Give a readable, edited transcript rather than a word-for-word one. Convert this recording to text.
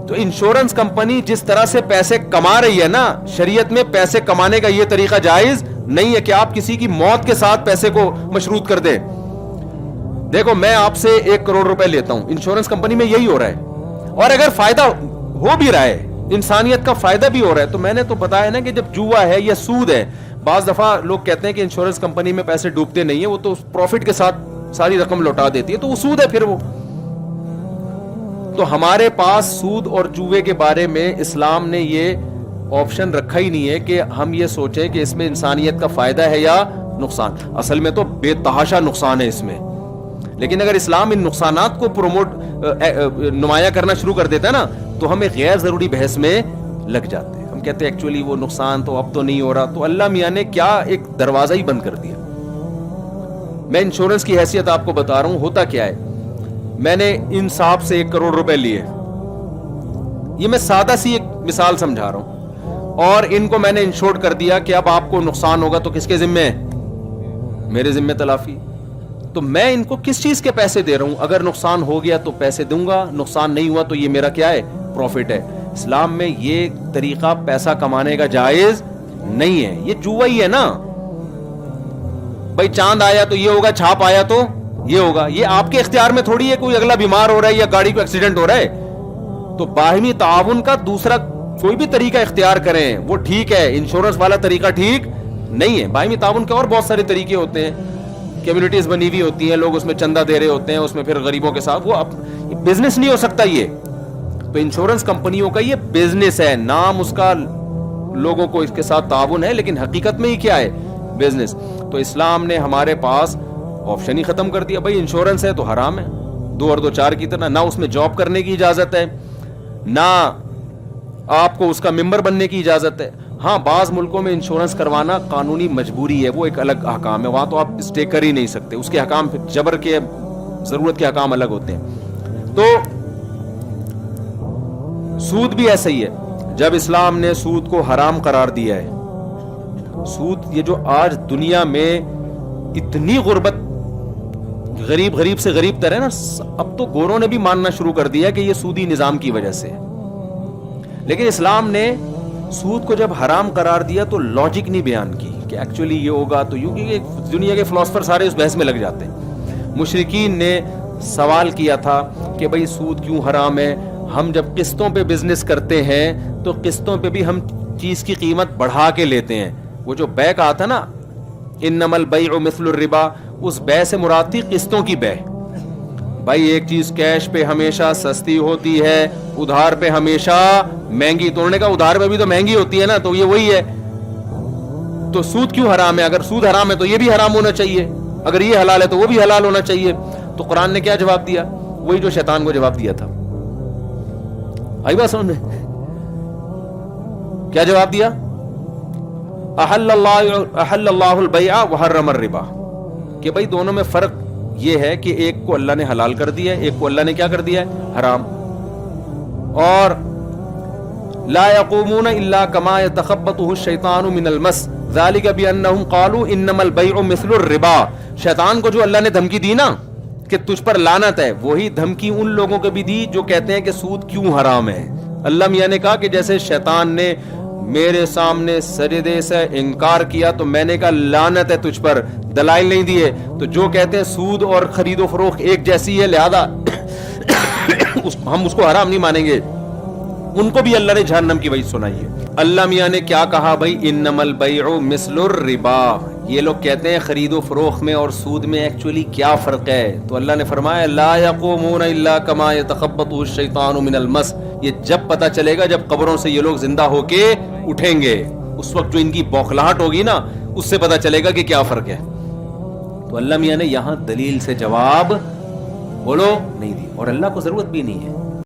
تو insurance company جس طرح سے پیسے کما رہی ہے نا, شریعت میں پیسے کمانے کا یہ طریقہ جائز نہیں ہے کہ آپ کسی کی موت کے ساتھ پیسے کو مشروط کر دیں. دیکھو میں آپ سے 1 کروڑ روپے لیتا ہوں, انشورنس کمپنی میں یہی ہو رہا ہے, اور اگر فائدہ ہو بھی رہا ہے, انسانیت کا فائدہ بھی ہو رہا ہے, تو میں نے تو بتایا نا کہ جب جوا ہے یا سود ہے, بعض دفعہ لوگ کہتے ہیں کہ انشورنس کمپنی میں پیسے ڈوبتے نہیں ہیں, وہ تو پروفٹ کے ساتھ ساری رقم لوٹا دیتی ہے, تو وہ سود ہے پھر وہ. تو ہمارے پاس سود اور جوے کے بارے میں اسلام نے یہ آپشن رکھا ہی نہیں ہے کہ ہم یہ سوچیں کہ اس میں انسانیت کا فائدہ ہے یا نقصان. اصل میں تو بے تحاشا نقصان ہے اس میں, لیکن اگر اسلام ان نقصانات کو نمایاں کرنا شروع کر دیتا ہے نا, تو ہم ایک غیر ضروری بحث میں لگ جاتے ہیں. ہم کہتے ہیں ایکچولی وہ نقصان تو اب تو نہیں ہو رہا, تو اللہ میاں نے کیا ایک دروازہ ہی بند کر دیا. میں انشورنس کی حیثیت آپ کو بتا رہا ہوں, ہوتا کیا ہے. میں نے ان صاحب سے 1 کروڑ روپے لیے, یہ میں سادہ سی ایک مثال سمجھا رہا ہوں, اور ان کو میں نے انشور کر دیا کہ اب آپ کو نقصان ہوگا تو کس کے ذمہ ہے, میرے ذمہ تلافی. تو میں ان کو کس چیز کے پیسے دے رہا ہوں, اگر نقصان ہو گیا تو پیسے دوں گا, نقصان نہیں ہوا تو یہ میرا کیا ہے, پروفٹ ہے. اسلام میں یہ طریقہ پیسہ کمانے کا جائز نہیں ہے, یہ جوا ہی ہے نا. بھائی چاند آیا تو یہ ہوگا, چھاپ آیا تو یہ ہوگا, یہ آپ کے اختیار میں تھوڑی ہے. کوئی اگلا بیمار ہو رہا ہے یا گاڑی کو ایکسیڈنٹ ہو رہا ہے, تو باہمی تعاون کا دوسرا کوئی بھی طریقہ اختیار کریں وہ ٹھیک ہے, انشورنس والا طریقہ ٹھیک نہیں ہے. باہمی تعاون کے اور بہت سارے طریقے ہوتے ہیں, کمیونٹیز بنی ہوئی ہوتی ہیں, لوگ اس میں چندہ دے رہے ہوتے ہیں, اس میں پھر غریبوں کے ساتھ, وہ بزنس نہیں ہو سکتا یہ. تو انشورنس کمپنیوں کا یہ بزنس ہے, نام اس کا لوگوں کو اس کے ساتھ تعاون ہے, لیکن حقیقت میں ہی کیا ہے, بزنس. تو اسلام نے ہمارے پاس آپشن ہی ختم کر دیا. بھائی انشورنس ہے تو حرام ہے, 2 اور 2 4 کی طرح. نہ اس میں جاب کرنے کی اجازت ہے, نہ آپ کو اس کا ممبر بننے کی اجازت ہے. ہاں بعض ملکوں میں انشورنس کروانا قانونی مجبوری ہے, وہ ایک الگ احکام ہے, وہاں تو آپ اسٹے کر ہی نہیں سکتے, اس کے احکام جبر کے ضرورت کے احکام الگ ہوتے ہیں. تو سود بھی ایسا ہی ہے. جب اسلام نے سود کو حرام قرار دیا ہے, سود یہ جو آج دنیا میں اتنی غربت, غریب سے غریب تر ہے نا, اب تو گوروں نے بھی ماننا شروع کر دیا کہ یہ سودی نظام کی وجہ سے. لیکن اسلام نے سود کو جب حرام قرار دیا تو لاجک نہیں بیان کی کہ ایکچولی یہ ہوگا تو یوں, کہ دنیا کے فلاسفر سارے اس بحث میں لگ جاتے ہیں. مشرکین نے سوال کیا تھا کہ بھئی سود کیوں حرام ہے, ہم جب قسطوں پہ بزنس کرتے ہیں تو قسطوں پہ بھی ہم چیز کی قیمت بڑھا کے لیتے ہیں. وہ جو بے کہا تھا نا, انما البیع مثل الربا, اس بے سے مراد تھی قسطوں کی بے. بھائی ایک چیز کیش پہ ہمیشہ سستی ہوتی ہے, ادھار پہ ہمیشہ مہنگی. توڑنے کا ادھار پہ بھی تو مہنگی ہوتی ہے نا, تو یہ وہی ہے. تو سود کیوں حرام ہے؟ اگر سود حرام ہے تو یہ بھی حرام ہونا چاہیے, اگر یہ حلال ہے تو وہ بھی حلال ہونا چاہیے. تو قرآن نے کیا جواب دیا؟ وہی جو شیطان کو جواب دیا تھا. آئی بات سمجھ میں؟ کیا جواب دیا؟ احل اللہ البیع وحرم الربا, کہ بھائی دونوں میں فرق یہ ہے کہ ایک کو اللہ نے حلال کر دیا ہے, ایک کو اللہ نے کیا کر دیا ہے؟ حرام. اور لا يقومون الا كما يتخبطه الشيطان من المس ذلك بانهم قالوا انما البيع مثل الربا. شیطان کو جو اللہ نے دھمکی دی نا کہ تجھ پر لعنت ہے, وہی دھمکی ان لوگوں کو بھی دی جو کہتے ہیں کہ سود کیوں حرام ہے. اللہ میاں نے کہا کہ جیسے شیطان نے میرے سامنے سجدے سے انکار کیا تو میں نے کہا لعنت ہے تجھ پر, دلائل نہیں دیے. تو جو کہتے ہیں سود اور خرید و فروخت ایک جیسی ہے لہذا ہم اس کو حرام نہیں مانیں گے, ان کو بھی اللہ نے جہنم کی وعید سنائی ہے. اللہ میاں نے کیا کہا بھائی؟ انما البیع مثل الربا. یہ لوگ کہتے ہیں خرید و فروخت میں اور سود میں ایکچولی کیا فرق ہے؟ تو اللہ نے فرمایا لا يقومون الا كما يتخبطه الشيطان من المس. یہ جب پتہ چلے گا جب قبروں سے یہ لوگ زندہ ہو کے اٹھیں گے, اس وقت جو ان کی بوکھلاہٹ ہوگی نا, اس سے پتہ چلے گا کہ کیا فرق ہے. تو اللہ میاں نے یہاں دلیل سے جواب بولو نہیں دی, اور اللہ کو ضرورت بھی نہیں ہے.